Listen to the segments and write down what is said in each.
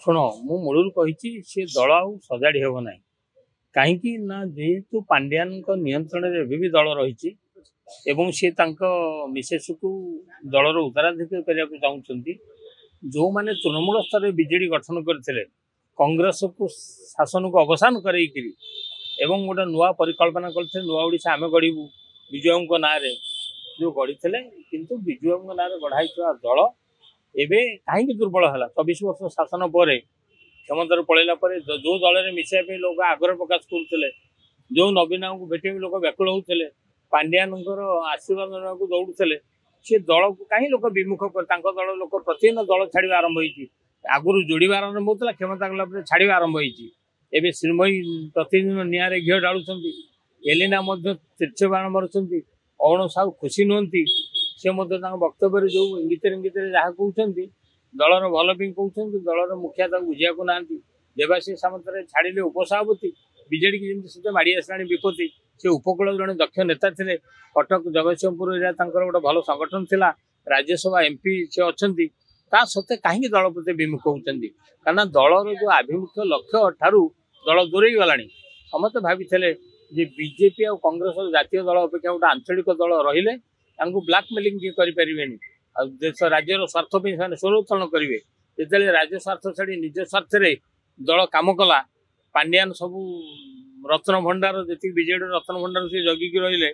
शुण मु मूलू कही सी दल आ सजाड़ी हेब ना कहीं ना जेहेतु पांड्यान नियंत्रण भी दल रही सी मिसेस को दलर उत्तराधिकारी करने को चाहते जो मैंने तृणमूल स्तर में बीजेडी गठन करते कांग्रेस को शासन को अवसान कर गोटे नुआ परिकल्पना करते नुआ ओडिशा आम गढ़ू विजय ना जो गढ़ी किंतु विजय ना गढ़ाई दल एवं कहीं दुर्बल है 24 वर्ष शासन पर क्षमतार पलैला जो दल में मिसाई लोग आग्रह प्रकाश करुले जो नवीन को भेटे लोक व्याकुल होते पांड्यान आशीर्वाद ना दौड़े सी दल को कहीं लोक विमुख कर दल लोक प्रतिदिन दल छाड़ा आरंभ होती आगुरी जोड़ा आरंभ होता क्षमता गला छाड़ा आरंभ होती एवं श्रीमयी प्रतिदिन निआरे घी डालुंट एलिना तीर्थ बाण मारुंट अरुण साहू खुशी नुहति सी वक्तव्य जो इंगित इंगित जहाँ कहते दलर भल भी कहते दलर मुखिया बुझा ना देवाशीष सामंत छाड़े उपसभापति बीजेडी की जमी सहित माड़ी आसला विपत्ति से उपकूल जड़े दक्ष नेता थे कटक जगतसिंहपुर गोटे भल संगठन थिला राज्यसभा एमपी से अच्छा सत्ते कहीं दल प्रति विमुख होती कारण दलर जो आभिमुख्य लक्ष्य ठारू दल दूरे गला समस्त भाई बीजेपी और कांग्रेस जातीय दल अपेक्षा गोटे आंचलिक दल रहिले ब्लाकमेलिंग करें देश राज्यर स्वार्थ स्वरोत्तोलन करेंगे जिते राज्य स्वार्थ छाड़ी निज स्वार्थ दल कम कला पांड्यान सबू रत्न भंडार जी बीजेडी रत्न भंडार से जगिकी रहिले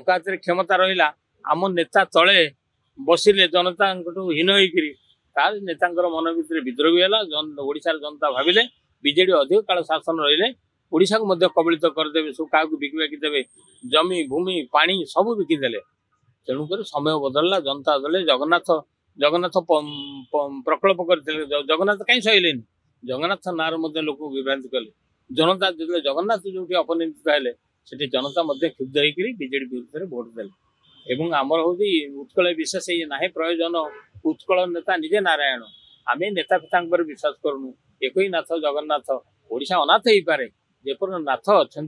हाथ में क्षमता रहा आम नेता तले बसिले जनता हीन होकर नेता मन भर विद्रोही है ओडिशार जनता भाविले बीजेडी अधिक काल शासन रहिले ओडिशा को कबलित करदे सब क्या बिकी देवे जमी भूमि पानी सब बिकिदेले तेणुक समय बदलला जनता दल जगन्नाथ जगन्नाथ प्रकल्प करते जगन्नाथ कहीं सहले जगन्नाथ ना लोक विभ्रांति कले जनता जो जगन्नाथ जो अपनिंदित है से जनता क्षुब्ध होकर बीजेडी विरुद्ध में भोट देले आमर हूँ उत्कल विशेष ये ना प्रयोजन उत्कल नेता निजे नारायण आम नेता पिता विश्वास करूँ एक ही नाथ जगन्नाथ ओडिशा अनाथ हो पारे जेपर नाथ अच्छा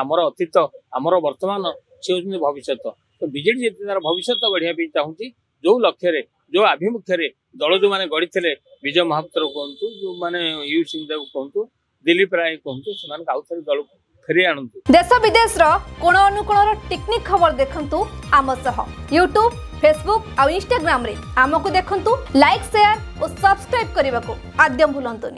आमर अतीत आमर वर्तमान सी हूँ भविष्य तो बीजेडी जी तार भविष्य गढ़िया चाहूँगी जो लक्ष्य जो आभिमुख्य दल जो मैंने गढ़ी विजय महापात्र कहतु जो मैंने यू सिंहदेव कहतु दिलीप राय कहतु से आउ थे दल को फेरी आणु देश विदेश कोण अनुकोण टेक्निक खबर देखंतु आम सह यूट्यूब फेसबुक और इंस्टाग्राम रे आमको देखंतु लाइक शेयर और सब्सक्राइब करने को आद्य भूलंतुनि।